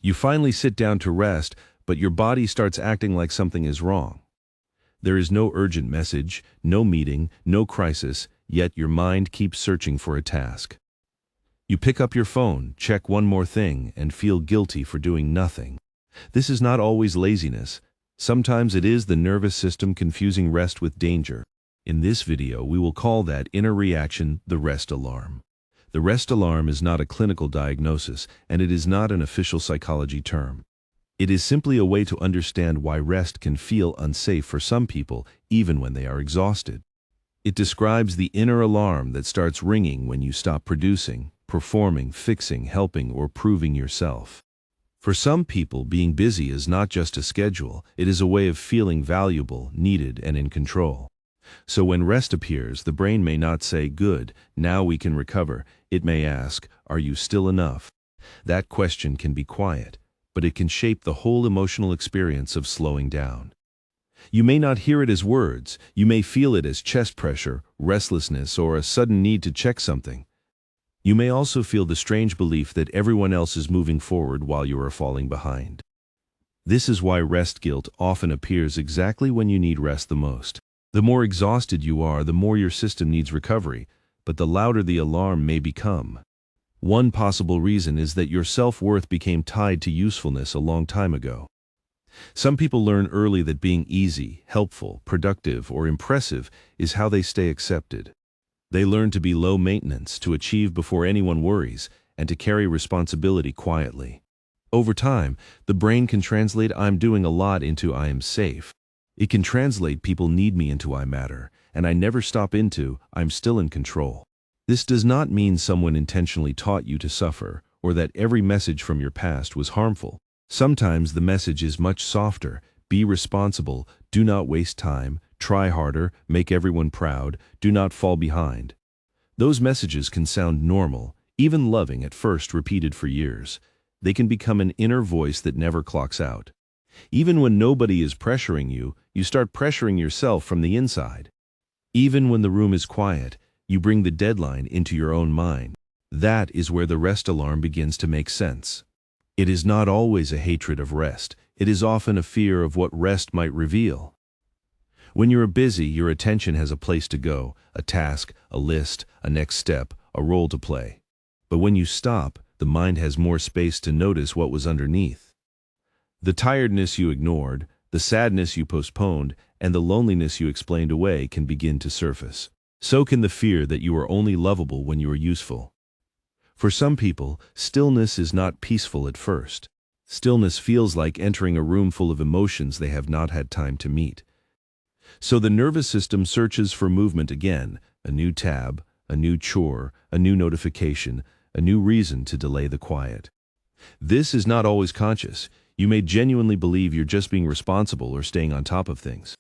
You finally sit down to rest, but your body starts acting like something is wrong. There is no urgent message, no meeting, no crisis, yet your mind keeps searching for a task. You pick up your phone, check one more thing, and feel guilty for doing nothing. This is not always laziness. Sometimes it is the nervous system confusing rest with danger. In this video, we will call that inner reaction the rest alarm. The rest alarm is not a clinical diagnosis, and it is not an official psychology term. It is simply a way to understand why rest can feel unsafe for some people, even when they are exhausted. It describes the inner alarm that starts ringing when you stop producing, performing, fixing, helping, or proving yourself. For some people, being busy is not just a schedule, it is a way of feeling valuable, needed, and in control. So when rest appears, the brain may not say, "Good, now we can recover." It may ask, "Are you still enough?" That question can be quiet, but it can shape the whole emotional experience of slowing down. You may not hear it as words, you may feel it as chest pressure, restlessness, or a sudden need to check something. You may also feel the strange belief that everyone else is moving forward while you are falling behind. This is why rest guilt often appears exactly when you need rest the most. The more exhausted you are, the more your system needs recovery, but the louder the alarm may become. One possible reason is that your self-worth became tied to usefulness a long time ago. Some people learn early that being easy, helpful, productive, or impressive is how they stay accepted. They learn to be low maintenance, to achieve before anyone worries, and to carry responsibility quietly. Over time, the brain can translate "I'm doing a lot" into "I am safe." It can translate "people need me" into "I matter," and "I never stop" into "I'm still in control." This does not mean someone intentionally taught you to suffer, or that every message from your past was harmful. Sometimes the message is much softer: be responsible, do not waste time, try harder, make everyone proud, do not fall behind. Those messages can sound normal, even loving at first, repeated for years. They can become an inner voice that never clocks out. Even when nobody is pressuring you, you start pressuring yourself from the inside. Even when the room is quiet, you bring the deadline into your own mind. That is where the rest alarm begins to make sense. It is not always a hatred of rest. It is often a fear of what rest might reveal. When you are busy, your attention has a place to go, a task, a list, a next step, a role to play. But when you stop, the mind has more space to notice what was underneath. The tiredness you ignored, the sadness you postponed, and the loneliness you explained away can begin to surface. So can the fear that you are only lovable when you are useful. For some people, stillness is not peaceful at first. Stillness feels like entering a room full of emotions they have not had time to meet. So the nervous system searches for movement again, a new tab, a new chore, a new notification, a new reason to delay the quiet. This is not always conscious. You may genuinely believe you're just being responsible or staying on top of things.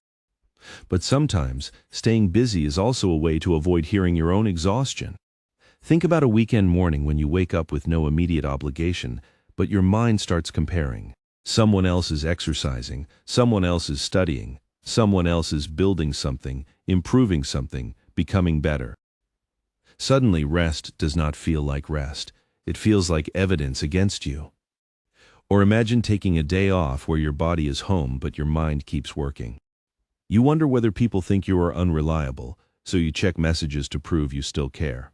But sometimes, staying busy is also a way to avoid hearing your own exhaustion. Think about a weekend morning when you wake up with no immediate obligation, but your mind starts comparing. Someone else is exercising, someone else is studying, someone else is building something, improving something, becoming better. Suddenly, rest does not feel like rest. It feels like evidence against you. Or imagine taking a day off where your body is home but your mind keeps working. You wonder whether people think you are unreliable, so you check messages to prove you still care.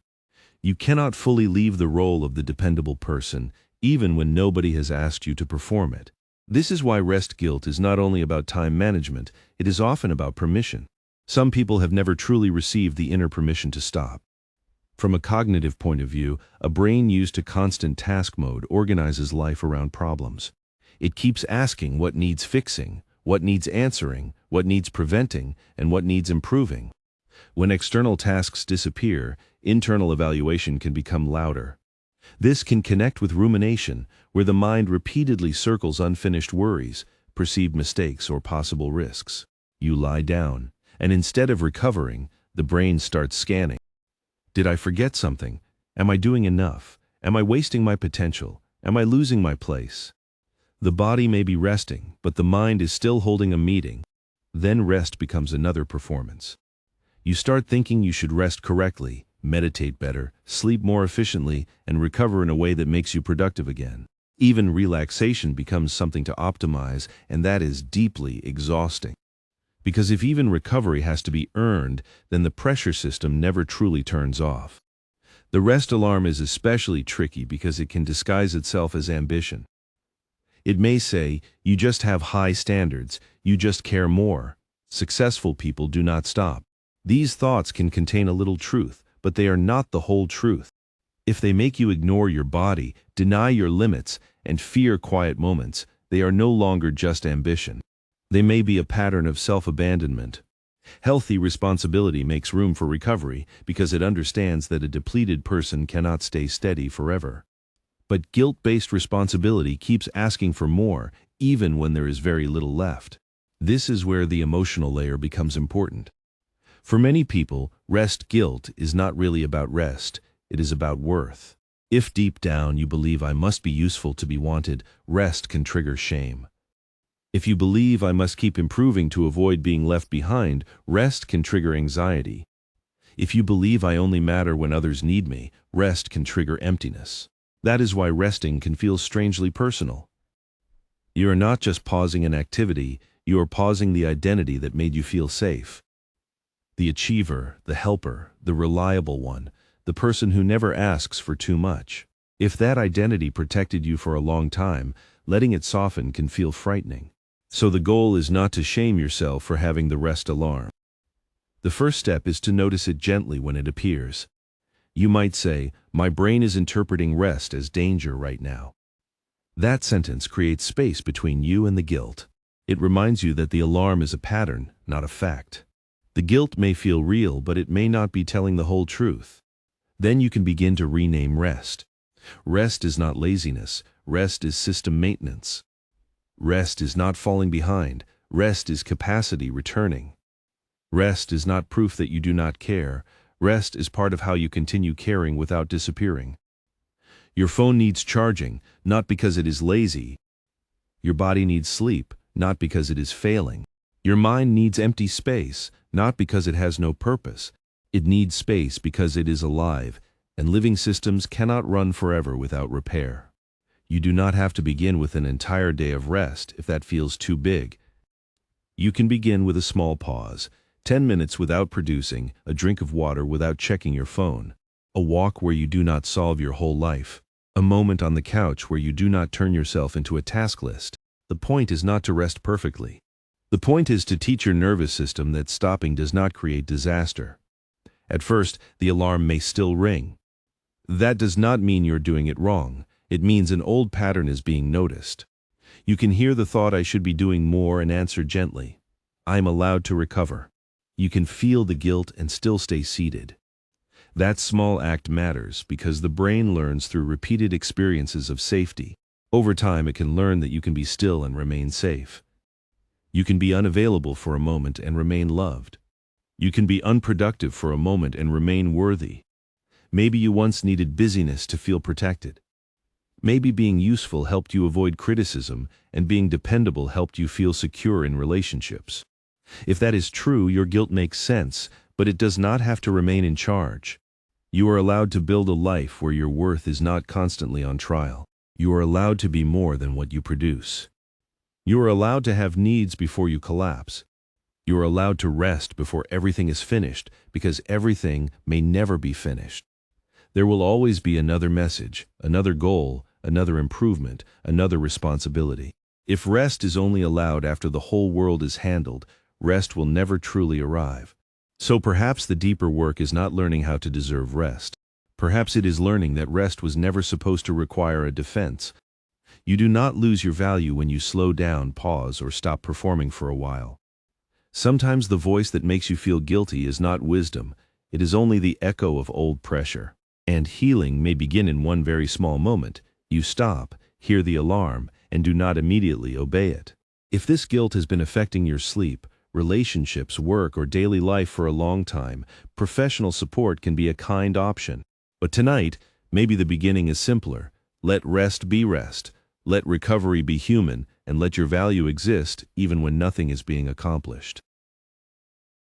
You cannot fully leave the role of the dependable person, even when nobody has asked you to perform it. This is why rest guilt is not only about time management, it is often about permission. Some people have never truly received the inner permission to stop. From a cognitive point of view, a brain used to constant task mode organizes life around problems. It keeps asking what needs fixing, what needs answering, what needs preventing, and what needs improving. When external tasks disappear, internal evaluation can become louder. This can connect with rumination, where the mind repeatedly circles unfinished worries, perceived mistakes, or possible risks. You lie down, and instead of recovering, the brain starts scanning. Did I forget something? Am I doing enough? Am I wasting my potential? Am I losing my place? The body may be resting, but the mind is still holding a meeting. Then rest becomes another performance. You start thinking you should rest correctly, meditate better, sleep more efficiently, and recover in a way that makes you productive again. Even relaxation becomes something to optimize, and that is deeply exhausting. Because if even recovery has to be earned, then the pressure system never truly turns off. The rest alarm is especially tricky because it can disguise itself as ambition. It may say, you just have high standards, you just care more. Successful people do not stop. These thoughts can contain a little truth, but they are not the whole truth. If they make you ignore your body, deny your limits, and fear quiet moments, they are no longer just ambition. They may be a pattern of self-abandonment. Healthy responsibility makes room for recovery because it understands that a depleted person cannot stay steady forever. But guilt-based responsibility keeps asking for more, even when there is very little left. This is where the emotional layer becomes important. For many people, rest guilt is not really about rest, it is about worth. If deep down you believe I must be useful to be wanted, rest can trigger shame. If you believe I must keep improving to avoid being left behind, rest can trigger anxiety. If you believe I only matter when others need me, rest can trigger emptiness. That is why resting can feel strangely personal. You are not just pausing an activity, you are pausing the identity that made you feel safe. The achiever, the helper, the reliable one, the person who never asks for too much. If that identity protected you for a long time, letting it soften can feel frightening. So the goal is not to shame yourself for having the rest alarm. The first step is to notice it gently when it appears. You might say, my brain is interpreting rest as danger right now. That sentence creates space between you and the guilt. It reminds you that the alarm is a pattern, not a fact. The guilt may feel real, but it may not be telling the whole truth. Then you can begin to rename rest. Rest is not laziness. Rest is system maintenance. Rest is not falling behind. Rest is capacity returning. Rest is not proof that you do not care. Rest is part of how you continue caring without disappearing. Your phone needs charging, not because it is lazy. Your body needs sleep, not because it is failing. Your mind needs empty space, not because it has no purpose. It needs space because it is alive, and living systems cannot run forever without repair. You do not have to begin with an entire day of rest if that feels too big. You can begin with a small pause, 10 minutes without producing, a drink of water without checking your phone, a walk where you do not solve your whole life, a moment on the couch where you do not turn yourself into a task list. The point is not to rest perfectly. The point is to teach your nervous system that stopping does not create disaster. At first, the alarm may still ring. That does not mean you're doing it wrong. It means an old pattern is being noticed. You can hear the thought I should be doing more and answer gently, I'm allowed to recover. You can feel the guilt and still stay seated. That small act matters because the brain learns through repeated experiences of safety. Over time, it can learn that you can be still and remain safe. You can be unavailable for a moment and remain loved. You can be unproductive for a moment and remain worthy. Maybe you once needed busyness to feel protected. Maybe being useful helped you avoid criticism, and being dependable helped you feel secure in relationships. If that is true, your guilt makes sense, but it does not have to remain in charge. You are allowed to build a life where your worth is not constantly on trial. You are allowed to be more than what you produce. You are allowed to have needs before you collapse. You are allowed to rest before everything is finished, because everything may never be finished. There will always be another message, another goal, another improvement, another responsibility. If rest is only allowed after the whole world is handled, rest will never truly arrive. So perhaps the deeper work is not learning how to deserve rest. Perhaps it is learning that rest was never supposed to require a defense. You do not lose your value when you slow down, pause, or stop performing for a while. Sometimes the voice that makes you feel guilty is not wisdom, it is only the echo of old pressure. And healing may begin in one very small moment. You stop, hear the alarm, and do not immediately obey it. If this guilt has been affecting your sleep, relationships, work, or daily life for a long time, professional support can be a kind option. But tonight, maybe the beginning is simpler. Let rest be rest. Let recovery be human, and let your value exist even when nothing is being accomplished.